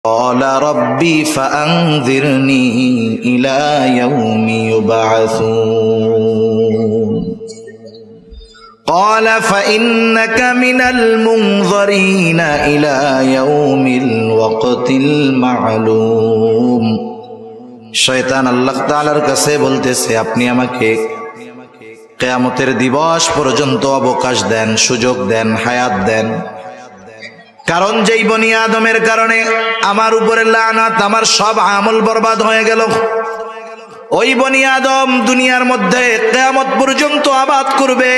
قال ربي فأنذرني إلى يوم يبعثون قال فإنك من المنظرين إلى يوم الوقت المعلوم শয়তান আল্লাহ তাআলার কাছে বলতেছে, আপনি আমাকে কিয়ামতের দিবস পর্যন্ত অবকাশ দেন, সুযোগ দেন, হায়াত দেন। কারণ যেই বনি আদমের কারণে আমার উপরে লানাত, আমার সব আমল বরবাদ হয়ে গেল। ওই বনি আদম দুনিয়ার মধ্যে কিয়ামত পর্যন্ত আবাদ করবে।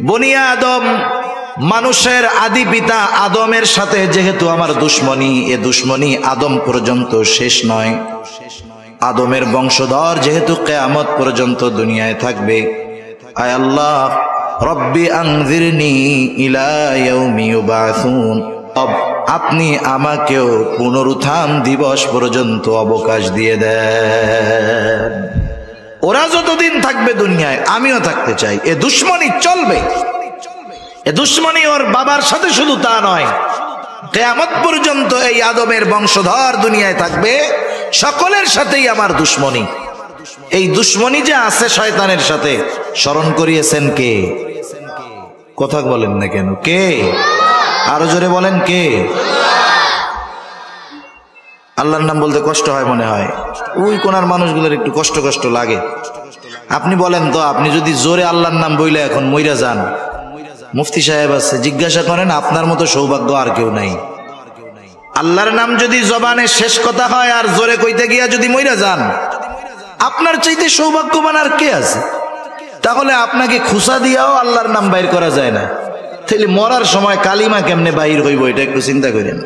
বনি আদম মানুষের আদি পিতা আদমের সাথে যেহেতু আমার দুশ্মনী, এ দুশ্মনী আদম পর্যন্ত শেষ নয়। আদমের বংশধর যেহেতু কিয়ামত পর্যন্ত দুনিয়ায় থাকবে। আয় আল্লাহ রব্বি আনজিরনি ইলা ইয়াউমি ইউবাসুন, আপনি আমাকেও পুনরুত্থান দিবস পর্যন্ত অবকাশ দিয়ে দেন। ওরা যতদিন থাকবে দুনিয়ায় আমিও থাকতে চাই। এ দুশ্মনী চলবে। এ দুশ্মনী ওর বাবার সাথে শুধু তা নয়, কিয়ামত পর্যন্ত এই আদমের বংশধর দুনিয়ায় থাকবে, সকলের সাথেই আমার দুশ্মনী। এই দুশ্মনী যে আছে শয়তানের সাথে, স্মরণ করিয়েছেন কে? কথা বলেন না কেন? কে? আরো জোরে বলেন কে? আল্লাহর নাম বলতে কষ্ট হয় মনে হয়, ওই কোনার মানুষগুলোর একটু কষ্ট কষ্ট লাগে। আপনি বলেন তো, আপনি যদি জোরে আল্লাহর নাম বইলে এখন মইরা যান, মুফতি সাহেব আছে, জিজ্ঞাসা করেন, আপনার মতো সৌভাগ্য আর কেউ নাই। আল্লাহর নাম যদি জবানে শেষ কথা হয় আর জোরে কইতে গিয়া যদি মইরা যান, আপনার চাইতে সৌভাগ্যবান আর কে আছে? তাহলে আপনাকে খুসা দিয়াও আল্লাহর নাম বাইর করা যায় না, তাহলে মরার সময় কালিমা কেমনে বাইর হইব, এটা একটু চিন্তা করেন।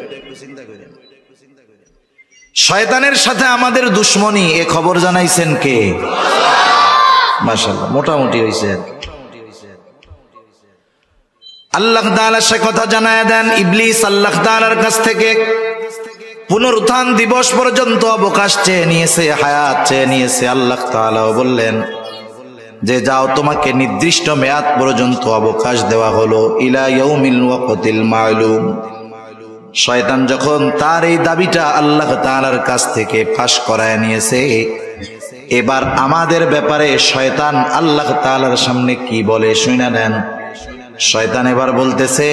শয়তানের সাথে আমাদের দুশ্মনী, এ খবর জানাইছেন কে? মাশাআল্লাহ, মোটামুটি হইছে। আল্লাহ তাআলা সে কথা জানায় দেন। ইবলিস আল্লাহ তাআলার কাছ থেকে পুনরুত্থান দিবস পর্যন্ত অবকাশ চেয়ে নিয়েছে, হায়াত চেয়ে নিয়েছে। আল্লাহ তাআলাও বললেন যে যাও, তোমাকে নির্দিষ্ট মেয়াদ পর্যন্ত অবকাশ দেওয়া হলো, ইলা ইয়াউমিল ওয়াক্তিল মা'লুম। শয়তান যখন তার এই দাবিটা আল্লাহ তাআলার কাছ থেকে ফাঁস করায় নিয়েছে, এবার আমাদের ব্যাপারে শয়তান আল্লাহ তাআলার সামনে কি বলে শুনে নেন। শয়তান এবার বলতেছে,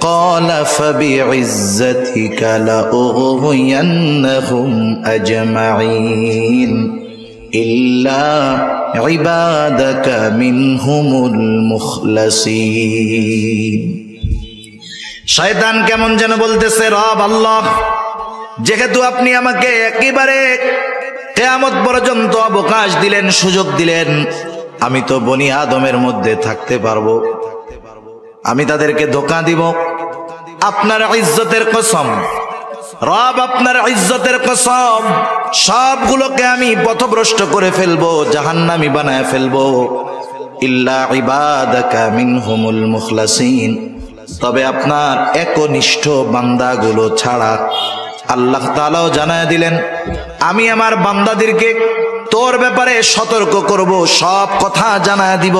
ক্বালা ফাবিইজ্জাতিকা লাউগওয়িয়ান্নাহুম আজমাঈন ইল্লা ইবাদাকা মিনহুমুল মুখলাসিন। শয়তান কেমন যেন বলতেছে, রব আল্লাহ, যেহেতু আপনি আমাকে একেবারে কিয়ামত পর্যন্ত অবকাশ দিলেন, সুযোগ দিলেন, আমি তো বনি আদমের মধ্যে থাকতে পারবো, আমি তাদেরকে ধোঁকা দিব। আপনার ইজ্জতের কসম রব, আপনার ইজ্জতের কসম, সবগুলোকে আমি পথভ্রষ্ট করে ফেলবো, জাহান্নামী বানায় ফেলবো। ইল্লা ইবাদাকা মিনহুমুল মুখলাসিন, তবে আপনার একনিষ্ঠ বান্দাগুলো ছাড়া। আল্লাহ তাআলাও জানায় দিলেন, আমি আমার বান্দাদেরকে তোর ব্যাপারে সতর্ক করব, সব কথা জানায় দিব।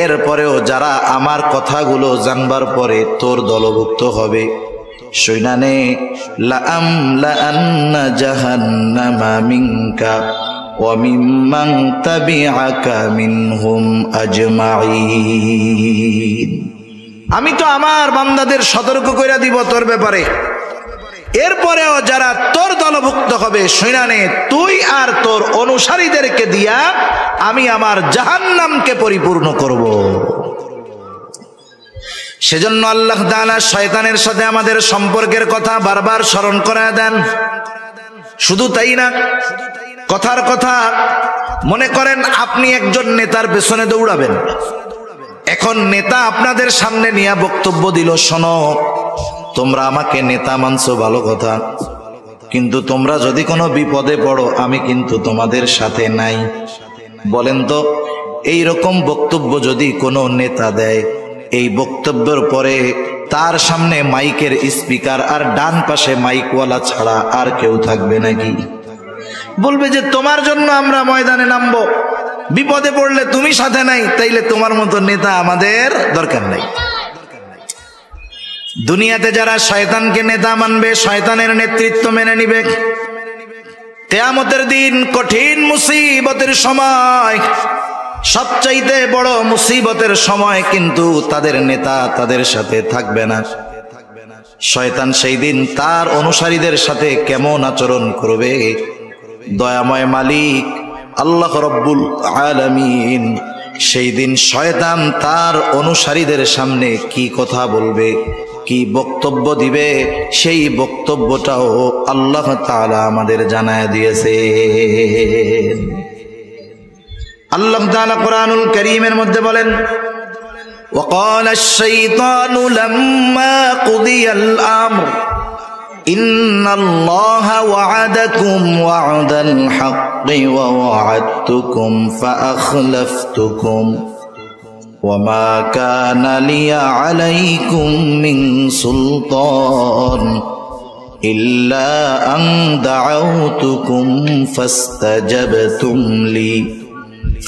এরপরেও যারা আমার কথাগুলো জানবার পরে তোর দলভুক্ত হবে, শুনানে লাআমলাআন্না জাহান্নামা মিনকা ওয়া মিম্মান তাবিআকা মিনহুম আজমাঈন। আমি তো আমার বান্দাদের সতর্ক কইরা দিব তোর ব্যাপারে, এরপরেও যারা তোর দলভুক্ত হবে, শুনানে তুই আর তোর অনুসারীদেরকে দিয়া আমি আমার জাহান্নামকে পরিপূর্ণ করব। সেজন্য আল্লাহ তাআলা শয়তানের সাথে আমাদের সম্পর্কের কথা বারবার স্মরণ করায় দেন। শুধু তাই না, কথার কথা, মনে করেন আপনি একজন নেতার পেছনে দৌড়াবেন। এখন নেতা আপনাদের সামনে নিয়ে বক্তব্য দিল, শোনো, তোমরা আমাকে নেতা মানছো ভালো কথা, কিন্তু তোমরা যদি কোনো বিপদে পড়ো আমি কিন্তু তোমাদের সাথে নাই। বলেন তো, এই রকম বক্তব্য যদি কোনো নেতা দেয়, এই বক্তব্যের পরে তার সামনে মাইকের স্পিকার আর ডান পাশে মাইকওয়ালা ছাড়া আর কেউ থাকবে নাকি? বলবে যে তোমার জন্য আমরা ময়দানে নামবো, বিপদে পড়লে তুমি সাথে নাই, তাইলে তোমার মতো নেতা আমাদের দরকার নাই। দুনিয়াতে যারা শয়তানকে নেতা মানবে, শয়তানের নেতৃত্ব মেনে নিবে, কিয়ামতের দিন কঠিন মুসিবতের সময়, সবচাইতে বড় মুসিবতের সময় কিন্তু তাদের নেতা তাদের সাথে থাকবে না। শয়তান সেই দিন তার অনুসারীদের সাথে কেমন আচরণ করবে, দয়াময় মালিক আল্লাহ রব্বুল আলামিন সেই দিন শয়তান তার অনুসারীদের সামনে কি কথা বলবে, কি বক্তব্য দিবে, সেই বক্তব্যটাও আল্লাহ তাআলা আমাদের জানায় দিয়েছে। আল্লাহ তাআলা কোরআনুল কারীমের মধ্যে বলেন, وقال الشيطان لما قضي الأمر إن الله وعدكم وعد الحق ووعدتكم فأخلفتكم وما كان لي عليكم من سلطان إلا أن دعوتكم فاستجبتم لي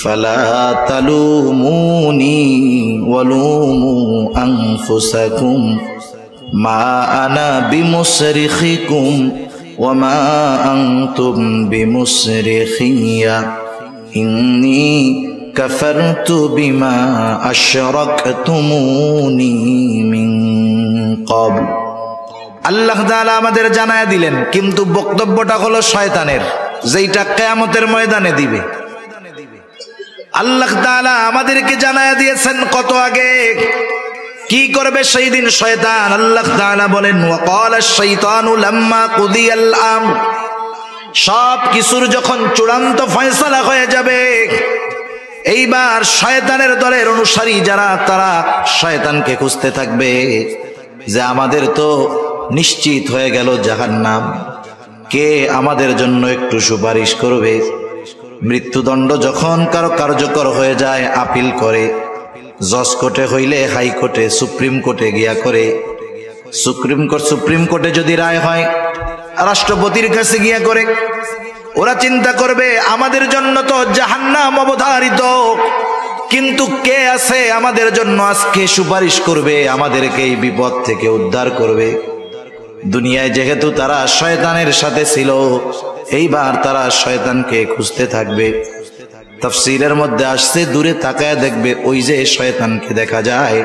فلا تلوموني ولوموا أنفسكم ما أنا بمصرخكم وما أنتم بمصرخي إني كفرت بما أشركتموني من قبل। আল্লাহ তাআলা আমাদের জানায় দিলেন, কিন্তু বক্তব্যটা হলো শয়তানের, যেটা কিয়ামতের ময়দানে দিবে। আল্লাহ তাআলা আমাদেরকে জানায় দিয়েছেন কত আগে কি করবে সেই দিন শয়তান। আল্লাহ তাআলা বলেন, ওয়াকাল আশ-শাইতানু লাম্মা কুদিয়াল আমর, সব কিছুর যখন চূড়ান্ত ফয়সালা হয়ে যাবে, এইবার শয়তানের দলের অনুসারী যারা, তারা শয়তানকে খুঁজতে থাকবে যে আমাদের তো নিশ্চিত হয়ে গেল জাহান্নাম, কে আমাদের জন্য একটু সুপারিশ করবে। মৃত্যুদণ্ড যখন কারো কার্যকর হয়ে যায়, আপিল করে, জজ কোর্টে হইলে হাইকোর্টে, সুপ্রিম কোর্টে গিয়া করে, সুপ্রিম কোর্টে যদি রায় হয় রাষ্ট্রপতির কাছে গিয়া করে। ওরা চিন্তা করবে আমাদের জন্য তো জাহান্নাম অবধারিত, কিন্তু কে আছে আমাদের জন্য আজকে সুপারিশ করবে, আমাদেরকে এই বিপদ থেকে উদ্ধার করবে। দুনিয়ায় যেহেতু তারা শয়তানের সাথে ছিল, এইবার তারা শয়তানকে খুঁজতে থাকবে। তাফসীরের মধ্যে আসছে, দূরে তাকায় দেখবে ওই যে শয়তানকে দেখা যায়,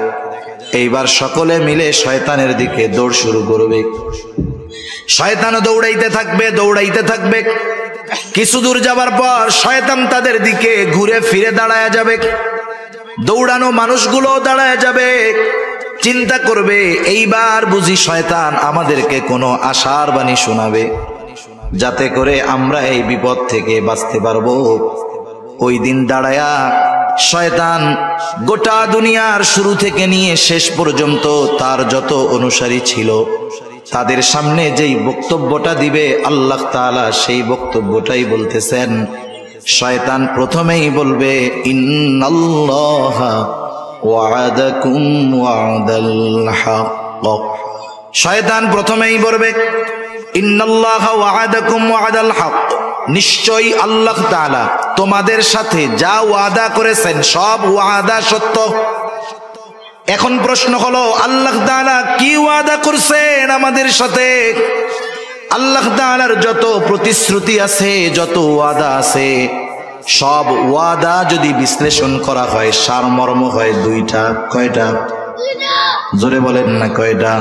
এইবার সকলে মিলে শয়তানের দিকে দৌড় শুরু করবে। শয়তান দৌড়াইতে থাকবে, দৌড়াইতে থাকবে। কিছু দূর যাবার পর শয়তান তাদের দিকে ঘুরে ফিরে দাঁড়ায় যাবে, দৌড়ানো মানুষগুলো দাঁড়ায় যাবে, চিন্তা করবে এইবার বুঝি শয়তান আমাদেরকে কোনো আশার বাণী শোনাবে, যাতে করে আমরা এই বিপদ থেকে বাঁচতে পারবো। ওই দিন দাঁড়ায়া শয়তান গোটা দুনিয়ার শুরু থেকে নিয়ে শেষ পর্যন্ত তার যত অনুসারী ছিল, তাদের সামনে যেই বক্তব্যটা দিবে আল্লাহ তাআলা সেই বক্তব্যটাই বলতেছেন। শয়তান প্রথমেই বলবে, ইন্নাল্লাহা ওয়া'আদাকুম ওয়া'দাল হক। শয়তান প্রথমেই বলবে, ইন্নাল্লাহা ওয়া'আদাকুম ওয়া'দাল হক, নিশ্চয়ই আল্লাহ তাআলা তোমাদের সাথে যা ওয়াদা করেছেন সব ওয়াদা সত্য। এখন প্রশ্ন হলো, আল্লাহ তাআলা কি ওয়াদা করছেন আমাদের সাথে? আল্লাহ তাআলার যত প্রতিশ্রুতি আছে, যত ওয়াদা আছে, সব ওয়াদা যদি বিশ্লেষণ করা হয় সারমর্ম হয় দুইটা। কয়টা? জোরে বলেন না, কয়টা?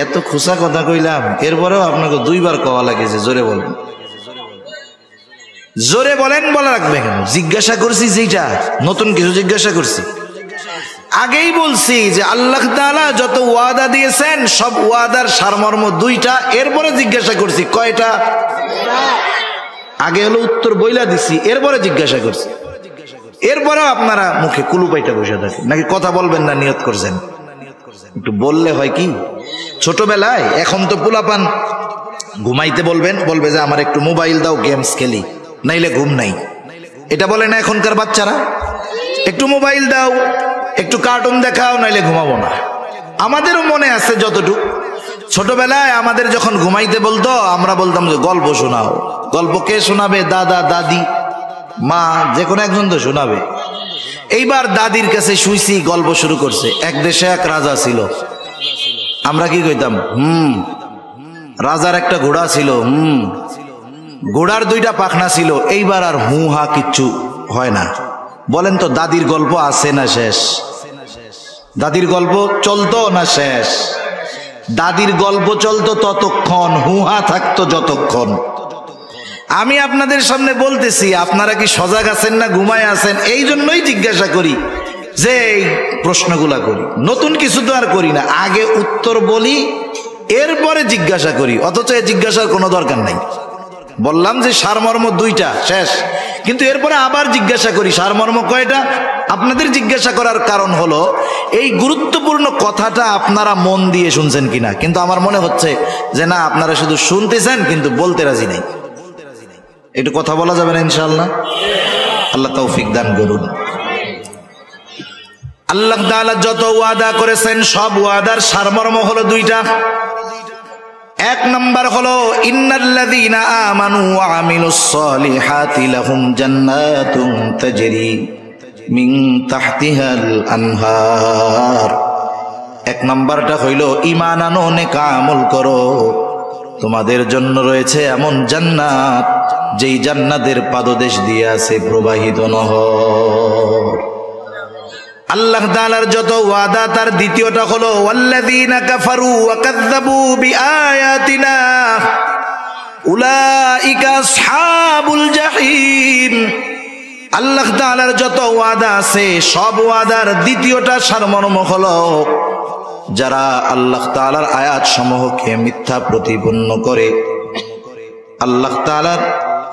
এত খুশা কথা কইলাম, এরপরেও আপনাকে দুইবার কওয়া লাগেছে, জোরে বলেন, জোরে বলেন। বলা রাখবে কেন? জিজ্ঞাসা করছি, যেটা নতুন কিছু জিজ্ঞাসা করছি। আগেই বলছি যে আল্লাহ তাআলা যত ওয়াদা দিয়েছেন সব ওয়াদার সারমর্ম দুইটা, এরপরে জিজ্ঞাসা করছি কয়টা। আগে হলো উত্তর বইলা দিছি, এরপরে জিজ্ঞাসা করছি। এরপরেও আপনারা মুখে কুলুপাইটা বসে থাকেন, নাকি কথা বলবেন না নিয়ত করছেন? একটু বললে হয় কি, ছোটবেলায়, এখন তো পোলাপান ঘুমাইতে বলবেন, বলবে যে আমার একটু মোবাইল দাও, গেমস খেলি, নাইলে ঘুম নাই। এটা বলে না এখনকার বাচ্চারা? একটু মোবাইল দাও, একটু কার্টুন দেখাও, নাইলে ঘুমাবো না। আমাদেরও মনে আছে যতটুকু, ছোটবেলায় আমাদের যখন ঘুমাইতে বলতো আমরা বলতাম যে গল্প শোনাও। গল্প কে শোনাবে? দাদা, দাদি, মা, যে কোনো একজন তো শোনাবে। এইবার দাদির কাছে শুইছি, গল্প শুরু করছে। এক দেশে এক রাজা ছিল, আমরা কি কইতাম? রাজার একটা ঘোড়া ছিল, ঘোড়ার দুইটা পাখনা ছিল। এইবার আর হু হা কিচ্ছু হয় না। বলেন তো দাদির গল্প আছে না শেষ? দাদির গল্প চলতো না শেষ? দাদির গল্প চলতো ততক্ষণ, হুহা থাকতো যতক্ষণ। আমি আপনাদের সামনে বলতেছি, আপনারা কি সজাগ আছেন না ঘুমায় আছেন? এই জন্যই জিজ্ঞাসা করি, যে এই প্রশ্নগুলা করি। নতুন কিছু তো আর করি না, আগে উত্তর বলি এরপরে জিজ্ঞাসা করি, অথচ জিজ্ঞাসার কোনো দরকার নাই। বললাম যে সারমর্ম দুইটা শেষ, কিন্তু এরপরে আবার জিজ্ঞাসা করি সারমর্ম কয়টা। আপনাদের জিজ্ঞাসা করার কারণ হলো এই গুরুত্বপূর্ণ কথাটা আপনারা মন দিয়ে শুনছেন কিনা। কিন্তু আমার মনে হচ্ছে যে না, আপনারা শুধু শুনতেছেন কিন্তু বলতে রাজি নেই। একটু কথা বলা যাবে না ইনশাআল্লাহ? আল্লাহ তৌফিক দান করুন। আল্লাহ তাআলা যত ওয়াদা করেছেন সব ওয়াদার সারমর্ম হলো দুইটা। এক নাম্বার হলো ইন্নাল্লাযীনা আমানু ওয়া আমিলুস সলিহাতি লাহুম জান্নাতুন তাজরি মিন তাহতিহাল আনহার। এক নাম্বারটা হইল ঈমান আনো, নেক আমল করো, তোমাদের জন্য রয়েছে এমন জান্নাত যেই জান্নাতের পাদদেশ দিয়ে আছে প্রবাহিত নহর। আল্লাহ তাআলার যত ওয়াদা তার দ্বিতীয়টা হলো ওয়াল্লাযীনা কাফারু ওয়া কাযযাবু বিআয়াতিনা উলাইকা আসহাবুল জাহিম। আল্লাহ তাআলার যত ওয়াদা আছে সব ওয়াদার দ্বিতীয়টা সারমর্ম হলো যারা আল্লাহ তাআলার আয়াত সমূহকে মিথ্যা প্রতিপন্ন করে, আল্লাহ তাআলার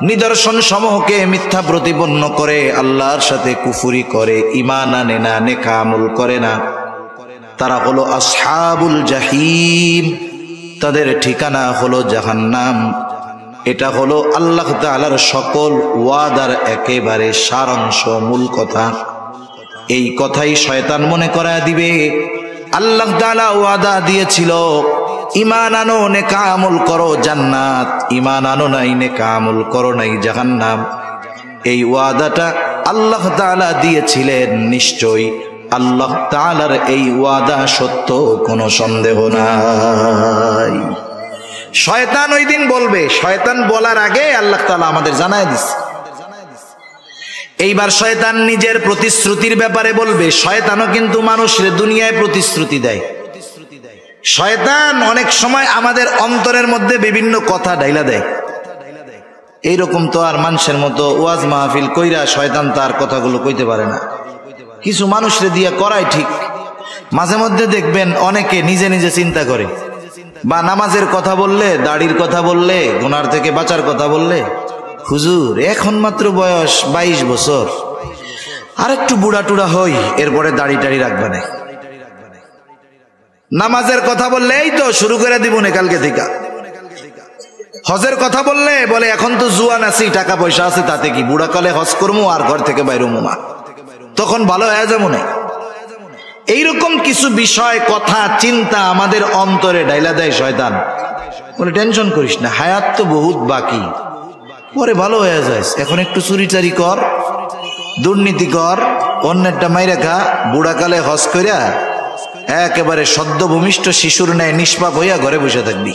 নিদর্শন সমূহকে মিথ্যা প্রতিপন্ন করে, আল্লাহর সাথে কুফরি করে, ঈমান আনে না, নেক আমল করে না, তারা হলো আসহাবুল জাহিম। তাদের ঠিকানা হলো জাহান্নাম। এটা হলো আল্লাহ তাআলার সকল ওয়াদার একেবারে সারাংশ, মূল কথা। এই কথাই শয়তান মনে করায় দিবে আল্লাহ তাআলা ওয়াদা দিয়েছিল ঈমান আনো, নেক আমল করো জান্নাত, ঈমান আনো নাই, নেক আমল করো নাই জাহান্নাম। এই ওয়াদাটা আল্লাহ তাআলা দিয়েছিলেন, নিশ্চয়ই আল্লাহ তাআলার এই ওয়াদা সত্য, কোনো সন্দেহ নাই। শয়তান ওই দিন বলবে, শয়তান বলার আগে আল্লাহ তাআলা আমাদের জানায় দিচ্ছে। এইবার শয়তান নিজের প্রতিশ্রুতির ব্যাপারে বলবে। শয়তানও কিন্তু মানুষের দুনিয়ায় প্রতিশ্রুতি দেয়। শয়তান অনেক সময় আমাদের অন্তরের মধ্যে বিভিন্ন কথা ডাইলা দেয়। এইরকম তো আর মানুষের মতো ওয়াজ মাহফিল কইরা শয়তান তার কথাগুলো কইতে পারে না। কিছু মানুষরে দিয়ে করাই ঠিক। মাঝে মধ্যে দেখবেন অনেকে নিজে নিজে চিন্তা করে, বা নামাজের কথা বললে, দাড়ির কথা বললে, গুনার থেকে বাঁচার কথা বললে, হুজুর এখন মাত্র বয়স 22 বছর, আর একটু বুড়া টুড়া হই, এরপরে দাড়ি টাড়ি রাখবে না। নামাজের কথা বললে এই তো শুরু করে দিব না কালকে থেকে। হজের কথা বললে বলে এখন তো জুয়ান আছি, টাকা পয়সা আছে, তাতে কি, বুড়া কালে হজ করবো আর ঘর থেকে বাইরে না, তখন ভালো হয়ে যাবো না। এইরকম কিছু বিষয়, কথা, চিন্তা আমাদের অন্তরে ডাইলা দেয় শয়তান। বলে টেনশন করিস না, হায়াত তো বহুত বাকি, পরে ভালো হয়ে যায়, এখন একটু চুরিচারি কর, দুর্নীতি কর, অন্যেরটা মাইরা খা, বুড়াকালে হজ কইরা একেবারে সদ্য ভূমিষ্ঠ শিশুর ন্যায় নিষ্পাপ হইয়া ঘরে বসে থাকবি।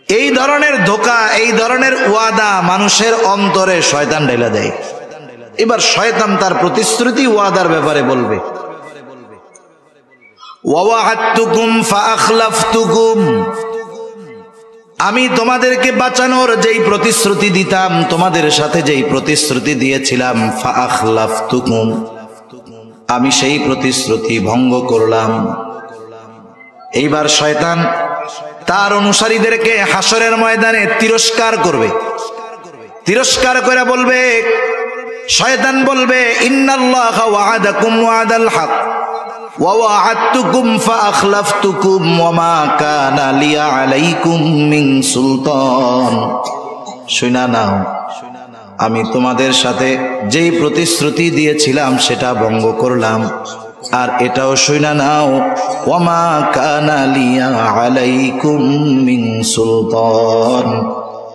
এই ধরনের ধোঁকা, এই ধরনের ওয়াদা মানুষের অন্তরে শয়তান ঢেলা দেয়। এবার শয়তান তার প্রতিশ্রুতি ওয়াদার ব্যাপারে বলবে, ওয়াওয়া'আদতুকুম ফাআখলাফতুকুম, আমি তোমাদেরকে বাঁচানোর যেই প্রতিশ্রুতি দিতাম, তোমাদের সাথে যেই প্রতিশ্রুতি দিয়েছিলাম, ফাআখলাফতুকুম, আমি সেই প্রতিশ্রুতি ভঙ্গ করলাম। এইবার শয়তান তার অনুসারীদেরকে হাসরের ময়দানে তিরস্কার করবে। তিরস্কার করে বলবে, শয়তান বলবে, ইন্নাল্লাহা ওয়া'আদাকুম ওয়া'দাল হক ওয়া ওয়া'আদতুকুম ফাআখলাফতুকুম ওয়া মা কানা লিয়া আলাইকুম মিন সুলতান। শুনা নাও, আমি তোমাদের সাথে যেই প্রতিশ্রুতি দিয়েছিলাম সেটা ভঙ্গ করলাম। আর এটাও শুনা নাও, ওয়া মা কানা লিয়া আলাইকুম মিন সুলতান,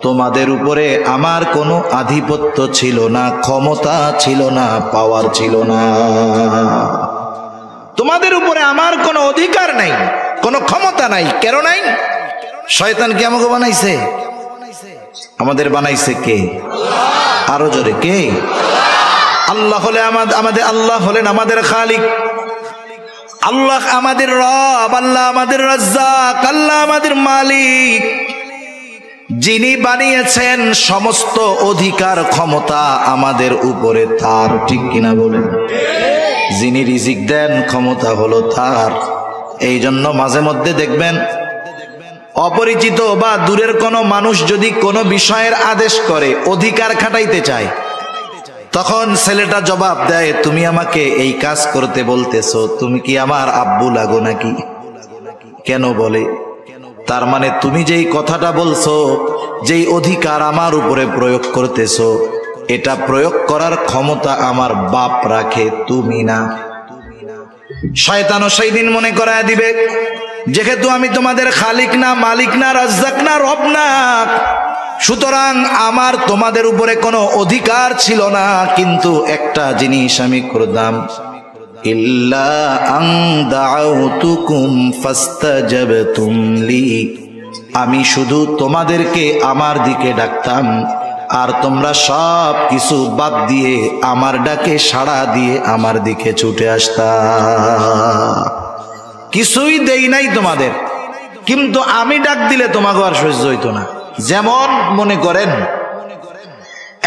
তোমাদের উপরে আমার কোনো আধিপত্য ছিল না, ক্ষমতা ছিল না, পাওয়ার ছিল না। তোমাদের উপরে আমার কোনো অধিকার নাই, কোনো ক্ষমতা নাই। কেন নাই? শয়তান কি আমাকে বানাইছে? আমাদের বানাইছে কে? আরো জোরে কে? আল্লাহ হলে আমাদের আল্লাহ হলেন আমাদের খালিক, আল্লাহ আমাদের রব, আল্লাহ আমাদের রাজ্জাক, আল্লাহ আমাদের মালিক। যিনি বানিয়েছেন সমস্ত অধিকার ক্ষমতা আমাদের উপরে তার, ঠিক কিনা বলেন? যিনি রিজিক দেন ক্ষমতা হলো তার। এই জন্য মাঝে মধ্যে দেখবেন অপরিচিত বা দূরের কোনো মানুষ যদি কোনো বিষয়ের আদেশ করে, অধিকার খাটাইতে চায়, তখন ছেলেটা জবাব দেয়, তুমি আমাকে এই কাজ করতে বলতেছো, তুমি কি আমার আব্বু লাগো নাকি? কেন বলে? তার মানে তুমি যেই কথাটা বলছো, যেই অধিকার আমার উপরে প্রয়োগ করতেছো, এটা প্রয়োগ করার ক্ষমতা আমার বাপ রাখে, তুমি না। শয়তানও সেই দিন মনে করায় দিবে, যেহেতু আমি তোমাদের খালিক না, মালিক না, রাজ্জাক না, রব না, সুতরাং আমার তোমাদের উপরে কোনো অধিকার ছিল না। কিন্তু একটা জিনিস আমি করতাম, ইল্লা আন দাউতুকুম ফাস্তাজাবতুম লি, আমি শুধু তোমাদেরকে আমার দিকে ডাকতাম, আর তোমরা সব কিছু বাদ দিয়ে আমার ডাকে সাড়া দিয়ে আমার দিকে ছুটে আসতা। কিছুই দেই নাই তোমাদের, কিন্তু আমি ডাক দিলে তোমাকে আর সহ্য হইতো না। যেমন মনে করেন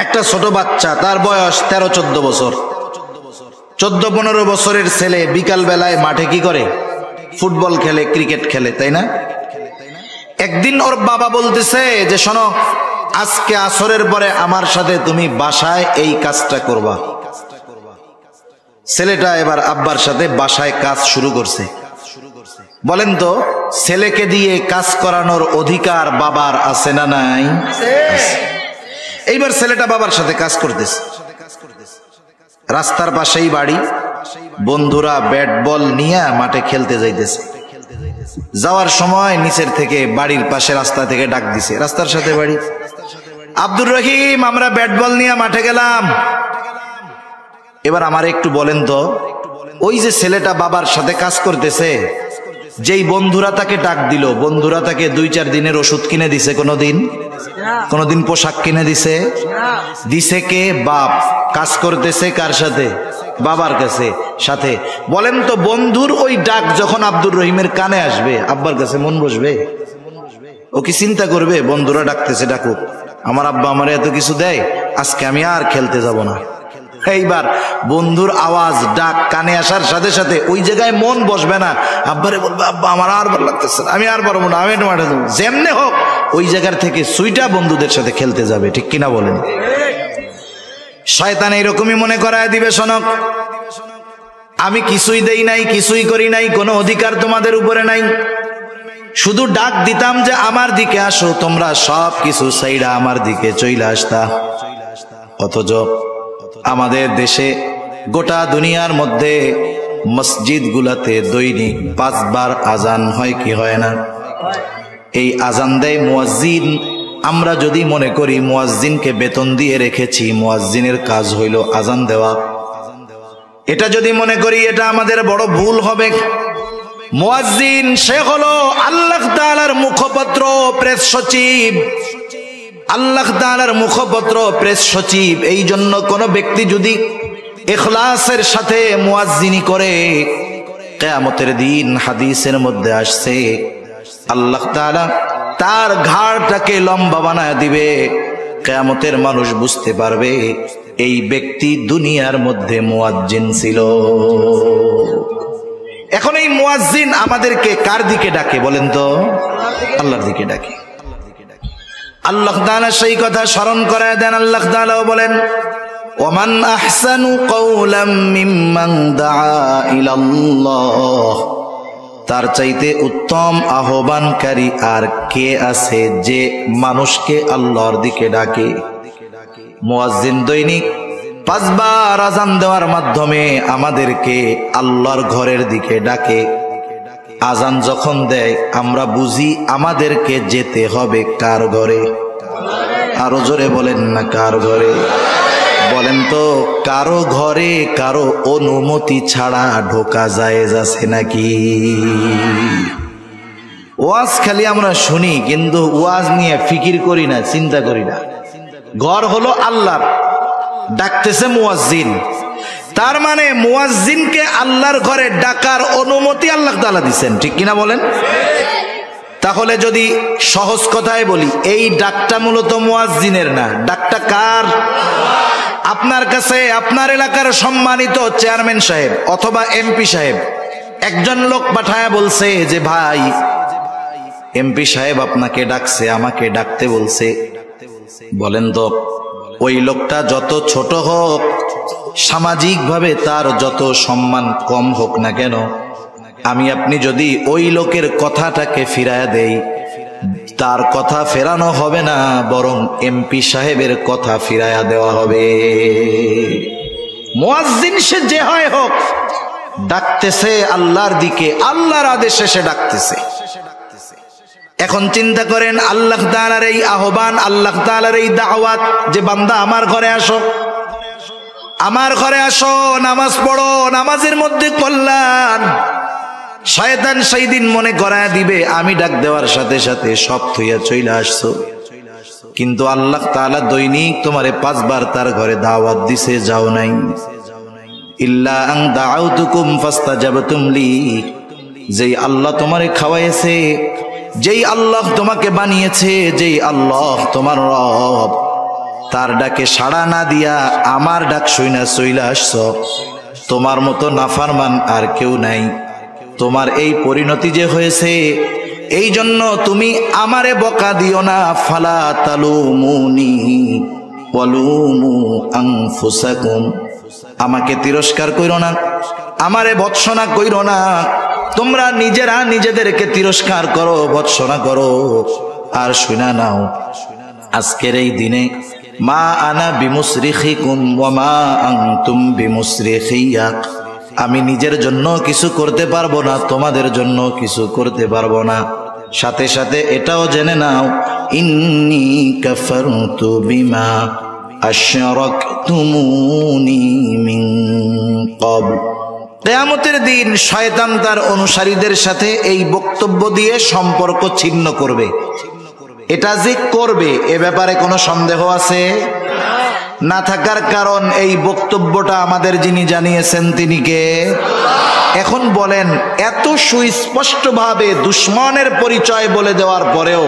একটা ছোট বাচ্চা, তার বয়স 13-14 বছর, 14-15 বছরের ছেলে বিকাল বেলায় মাঠে কি করে? ফুটবল খেলে, ক্রিকেট খেলে, তাই না? একদিন ওর বাবা বলতেছে যে শোনো, আজকে আসরের পরে আমার সাথে তুমি বাসায় এই কাজটা করবা। ছেলেটা এবার আব্বার সাথে বাসায় কাজ শুরু করছে। বলেন তো, ছেলেকে দিয়ে কাজ করানোর অধিকার বাবার আছে না নাই? এইবার ছেলেটা বাবার সাথে কাজ করতেছে। রাস্তার পাশেই বাড়ি, বন্ধুরা ব্যাট বল নিয়ে মাঠে খেলতে যাইতেছে। যাওয়ার সময় নিচের থেকে বাড়ির পাশে রাস্তা থেকে ডাক দিছে, রাস্তার সাথে বাড়ি, আব্দুর রহিম, আমরা ব্যাট বল নিয়ে মাঠে গেলাম। এবার আমার একটু বলেন তো, ওই যে ছেলেটা বাবার সাথে কাজ করতেছে, যেই বন্ধুরা তাকে ডাক দিল, বন্ধুরা তাকে 2-4 দিনের ওষুধ কিনে দিছে? কোনদিন পোশাক কিনে দিছে? দিছে কে? বাপ। কাজ করতেছে কার সাথে? বাবার কাছে সাথে। বলেন তো, বন্ধুর ওই ডাক যখন আব্দুর রহিমের কানে আসবে, আব্বার কাছে মন বসবে? ও কি চিন্তা করবে বন্ধুরা ডাকতেছে, ডাকুক, আমার আব্বা আমার এত কিছু দেয়, আজকে আমি আর খেলতে যাব না? এইবার বন্ধুর আওয়াজ, ডাক কানে আসার সাথে সাথে ওই জায়গায় মন বসবে না, আব্বারে বলবে, আব্বা আমার আর ভালো লাগতেছে না, আমি আর পারবো না, আমি একটু মাঠে যাবো। যেমনে হোক ওই জায়গার থেকে সুইটা বন্ধুদের সাথে খেলতে যাবে, ঠিক কিনা বলেন? শয়তান এইরকমই মনে করায় দিবে, শোনক, আমি কিছুই দেই নাই, কিছুই করি নাই, কোনো অধিকার তোমাদের উপরে নাই, শুধু ডাক দিতাম যে আমার দিকে আসো, তোমরা সব কিছু সাইডা আমার দিকে চইলা আসতা। অথচ আমাদের দেশে, গোটা দুনিয়ার মধ্যে মসজিদ গুলাতে দৈনিক 5 বার আজান হয় কি হয় না? এই আজান দেয় মুয়াজ্জিন। আমরা যদি মনে করি মুয়াজ্জিনকে বেতন দিয়ে রেখেছি, মুয়াজ্জিনের কাজ হইল আজান দেওয়া, এটা যদি মনে করি, এটা আমাদের বড় ভুল হবে। মুয়াজ্জিন সে হলো আল্লাহ তাআলার মুখপত্র, প্রেস সচিব, আল্লাহ তাআলার মুখপত্র, প্রেস সচিব। এই জন্য কোন ব্যক্তি যদি ইখলাসের সাথে মুয়াজ্জিনি করে, কিয়ামতের দিন হাদিসের মধ্যে আসছে, আল্লাহ তাআলা তার ঘাড়টাকে লম্বা বানায় দিবে। কিয়ামতের মানুষ বুঝতে পারবে এই ব্যক্তি দুনিয়ার মধ্যে মুয়াজ্জিন ছিল। এখন এই মুয়াজ্জিন আমাদেরকে কার দিকে ডাকে বলেন তো? আল্লাহর দিকে ডাকে। আল্লাহ তাআলা সেই কথা স্মরণ করায় দেন। আল্লাহ তাআলা বলেন, ওমান আহসানু কওলাম মিম্মান দাআ ইলাল্লাহ, তার চাইতে উত্তম আহ্বানকারী আর কে আছে যে মানুষকে আল্লাহর দিকে ডাকে? মুয়াজ্জিন দৈনিক 5 বার আজান দেওয়ার মাধ্যমে আমাদেরকে আল্লাহর ঘরের দিকে ডাকে। আজান যখন দেয় আমরা বুঝি আমাদেরকে যেতে হবে কার ঘরে? আরো জোরে বলেন না, কার ঘরে? বলেন তো কারো ঘরে কারো অনুমতি ছাড়া ঢোকা জায়েজ আছে নাকি? ওয়াজ খালি আমরা শুনি, কিন্তু ওয়াজ নিয়ে ফিকির করি না, চিন্তা করি না। ঘর হলো আল্লাহর, ডাকতেছে মুয়াজ্জিন, তার মানে মুয়াজ্জিনকে আল্লাহর ঘরে ডাকার অনুমতি আল্লাহ তাআলা দিবেন, ঠিক কিনা বলেন? তাহলে যদি সহজ কথায় বলি, এই ডাকটা মূলত মুয়াজ্জিনের না, ডাকটা কার? আপনার কাছে আপনার এলাকার সম্মানিত চেয়ারম্যান সাহেব অথবা এমপি সাহেব একজন লোক পাঠায় বলছে যে ভাই এমপি সাহেব আপনাকে ডাকছে, আমাকে ডাকতে বলছে। বলেন তো ওই লোকটা যত ছোট হোক, সামাজিকভাবে তার যত সম্মান কম হোক না কেন, আমি আপনি যদি ওই লোকের কথাটাকে ফিরায় দেই, তার কথা ফেরানো হবে না, বরং এমপি সাহেবের কথা ফিরায়া দেওয়া হবে। মুয়াজ্জিন সে যে হয় হোক, ডাকতেছে আল্লাহর দিকে, আল্লাহর আদেশে সে ডাকতেছে। এখন চিন্তা করেন আল্লাহ তাআলার এই আহ্বান, আল্লাহ তাআলার এই দাওয়াত যে বান্দা আমার ঘরে আসো, আমার ঘরে আসো, নামাজ পড়ো, নামাজের মধ্যে কল্যাণ। শয়তান সেই দিন মনে করায় দিবে আমি ডাক দেওয়ার সাথে সাথে সব থইয়া চলে আসছো, কিন্তু আল্লাহ তাআলা দৈনিক তোমারে 5 বার তার ঘরে দাওয়াত দিছে, যাও নাই। ইল্লা আন দাআউতুকুম ফাস্তাজাবতুম লি, যেই আল্লাহ তোমারে খাওয়াইছে, যেই আল্লাহ তোমাকে বানিয়েছে, যেই আল্লাহ তোমার রব, তার ডাকে সাড়া না দিয়া আমার ডাক শুইনা চইলা আসছো। তোমার মতো নাফরমান আর কেউ নাই। তোমার এই পরিণতি যে হয়েছে, এই জন্য তুমি আমারে বকা দিও না। ফালা তালুমুনি ওয়ালুমু আনফুসাকুম, আমাকে তিরস্কার কইরো না, আমারে ভৎসনা কইরো না। তোমরা নিজেরা নিজেদেরকে তিরস্কার করো, ভৎসনা করো। আর শুনা নাও, আজকের এই দিনে মা আনা বিমুসরিখিকুম ওয়া মা আনতুম বিমুসরিখিয়া, আমি নিজের জন্য কিছু করতে পারবো না, তোমাদের জন্য কিছু করতে পারবো না। সাথে সাথে এটাও জেনে নাও, ইন্নী কাফারতু বিমা আশরাকতুমুনি মিন ক্বাবল। কিয়ামতের দিন শয়তান তার অনুসারীদের সাথে এই বক্তব্য দিয়ে সম্পর্ক ছিন্ন করবে। এটা যে করবে এ ব্যাপারে কোনো সন্দেহ আছে? না থাকার কারণ এই বক্তব্যটা আমাদের যিনি জানিয়েছেন তিনি কে? এখন বলেন, এত সুস্পষ্টভাবে দুশমনের পরিচয় বলে দেওয়ার পরেও,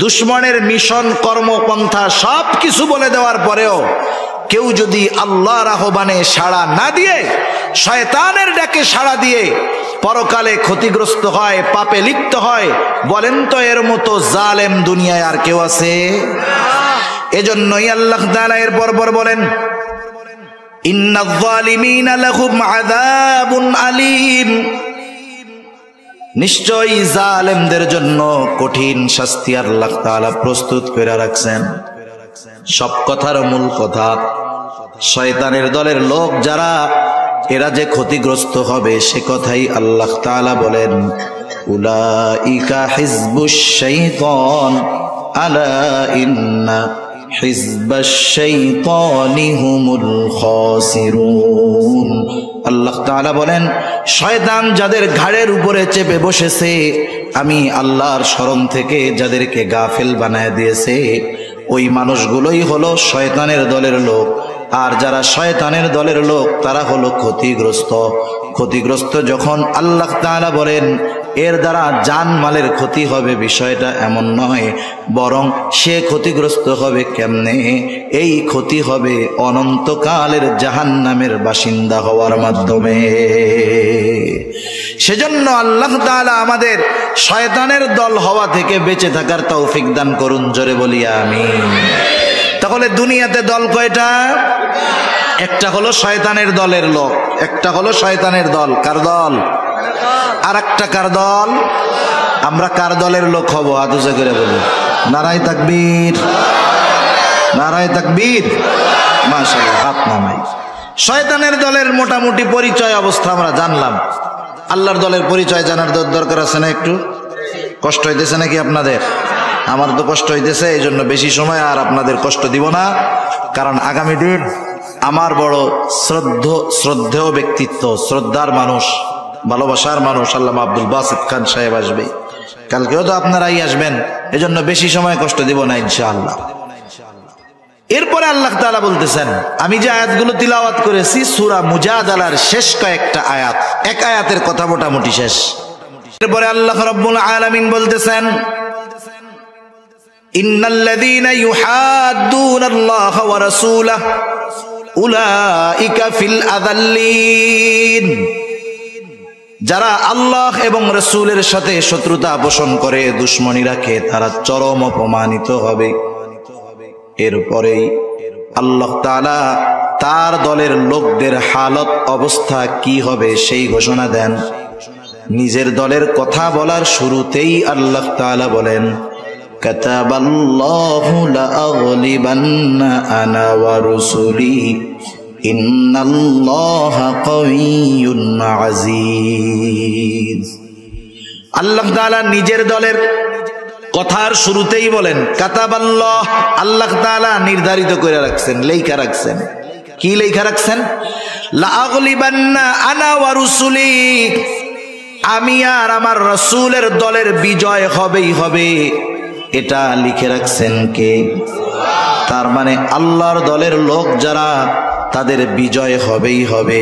দুশমনের মিশন কর্মপন্থা সব কিছু বলে দেওয়ার পরেও কেউ যদি আল্লাহর আহ্বানে সাড়া না দিয়ে, শয়তানের ডাকে সাড়া দিয়ে পরকালে ক্ষতিগ্রস্ত হয়, পাপে লিপ্ত হয়, বলেন তো এর মতো জালেম দুনিয়ায় আর কেউ আছে? এজন্যই আল্লাহ তাআলা এর পরপর বলেন, ইন্নায যালিমিনা লাহুম আযাবুন আলীম, নিশ্চয়ই জালেমদের জন্য কঠিন শাস্তি আল্লাহ তাআলা প্রস্তুত করে রাখছেন। সব কথার মূল কথা, শয়তানের দলের লোক যারা, এরা যে ক্ষতিগ্রস্ত হবে সে কথাই আল্লাহ তাআলা বলেন, উলাইকা হিজবুশ শাইতান আলা ইন্না হিজবাশ শাইতানি হুমুল খাসিরুন। আল্লাহ তাআলা বলেন, শয়তান যাদের ঘাড়ের উপরে চেপে বসেছে, আমি আল্লাহর স্মরণ থেকে যাদেরকে গাফেল বানায় দিয়েছে, ওই মানুষগুলোই হলো শয়তানের দলের লোক। আর যারা শয়তানের দলের লোক তারা হলো ক্ষতিগ্রস্ত। ক্ষতিগ্রস্ত যখন আল্লাহ তাআলা বলেন এর দ্বারা জানমালের ক্ষতি হবে, বিষয়টা এমন নয়, বরং সে ক্ষতিগ্রস্ত হবে কেমনে? এই ক্ষতি হবে অনন্তকালের জাহান্নামের বাসিন্দা হওয়ার মাধ্যমে। সেজন্য আল্লাহ তাআলা আমাদের শয়তানের দল হওয়া থেকে বেঁচে থাকার তৌফিক দান করুন, জোরে বলি আমিন। তাহলে দুনিয়াতে দল কয়টা? একটা হলো শয়তানের দলের লোক, একটা হলো শয়তানের দল। কার দল? আর একটা কার দল? আমরা কার দলের লোক হব? হাত উঁচু করে বলি নারায়ে তাকবীর, নারায়ে তাকবীর, মাশাআল্লাহ। হাত নামাই। শয়তানের দলের মোটামুটি পরিচয় অবস্থা আমরা জানলাম। আল্লাহর দলের পরিচয় জানার দরকার আছে না? একটু কষ্ট হইতেছে নাকি আপনাদের? আমার তো কষ্ট হইতেছে, এই জন্য বেশি সময় আর আপনাদের কষ্ট দিব না, কারণ আগামী দিন আমার বড় শ্রদ্ধেয় ব্যক্তিত্ব, শ্রদ্ধার মানুষ, ভালোবাসার মানুষ আল্লামা আব্দুল বাসিত খান সাহেব আসবে। কালকেও তো আপনারাই আসবেন, এজন্য বেশি সময় কষ্ট দিব না ইনশাআল্লাহ। এরপরে আল্লাহ তাআলা বলতেছেন, আমি যে আয়াতগুলো তিলাওয়াত করেছি সূরা মুজাদালার শেষ কয়েকটা আয়াত, এক আয়াতের কথা মোটামুটি শেষ। এরপরে আল্লাহ রাব্বুল আলামিন বলতেছেন, ইন্নাল্লাযীনা ইউহাদ্দুনাল্লাহা ওয়া রাসূলাহু উলাইকা ফিল আযাল্লিন। যারা আল্লাহ এবং রাসূলের সাথে শত্রুতা পোষণ করে, দুশমনী রাখে, তারা চরম অপমানিত হবে। এরপরেই আল্লাহ তাআলা তার দলের লোকদের হালত অবস্থা কি হবে সেই ঘোষণা দেন। নিজের দলের কথা বলার শুরুতেই আল্লাহ তাআলা বলেন, কাতাবাল্লাহু লাআগলিবান্না আনা ওয়া রুসুলি ইন্নাল্লাহা কাওয়িয়্যুন আজিজ। আল্লাহ তাআলা নিজের দলের কথার শুরুতেই বলেন কাতাবাল্লাহ, আল্লাহ তাআলা নির্ধারিত করে রাখছেন, লেখা রাখছেন। কি লেখা রাখছেন? লাআগলিবান্না আনা ওয়া রুসুলি, আমি আর আমার রাসূলের দলের বিজয় হবেই হবে, এটা লিখে রাখছেন কে? তার মানে আল্লাহর দলের লোক যারা, তাদের বিজয় হবেই হবে।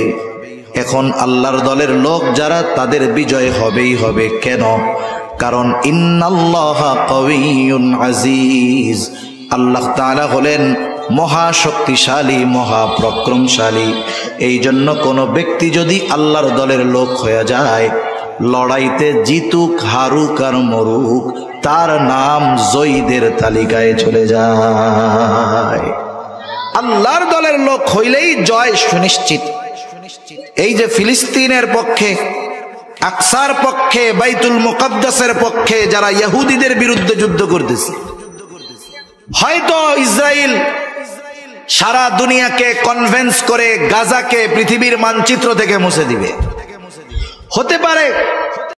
এখন আল্লাহর দলের লোক যারা, তাদের বিজয় হবেই হবে। কেন? কারণ ইন্নাল্লাহা কাওয়িয়্যুন আজিজ, আল্লাহ তাআলা হলেন মহাশক্তিশালী, মহাপরাক্রমশালী। এই জন্য কোনো ব্যক্তি যদি আল্লাহর দলের লোক হয়ে যায়, লড়াইতে জিতুক, হারুক আর মরুক, তার নাম জয়ীদের তালিকায় চলে যায়। আল্লাহর দলের লোক হইলেই জয় সুনিশ্চিত। এই যে ফিলিস্তিনের পক্ষে, আকসার পক্ষে, বাইতুল মুকাদ্দাসের পক্ষে যারা ইহুদিদের বিরুদ্ধে যুদ্ধ করতেছে, হয়তো ইসরায়েল সারা দুনিয়াকে কনভিন্স করে গাজাকে পৃথিবীর মানচিত্র থেকে মুছে দিবে। হতে পারে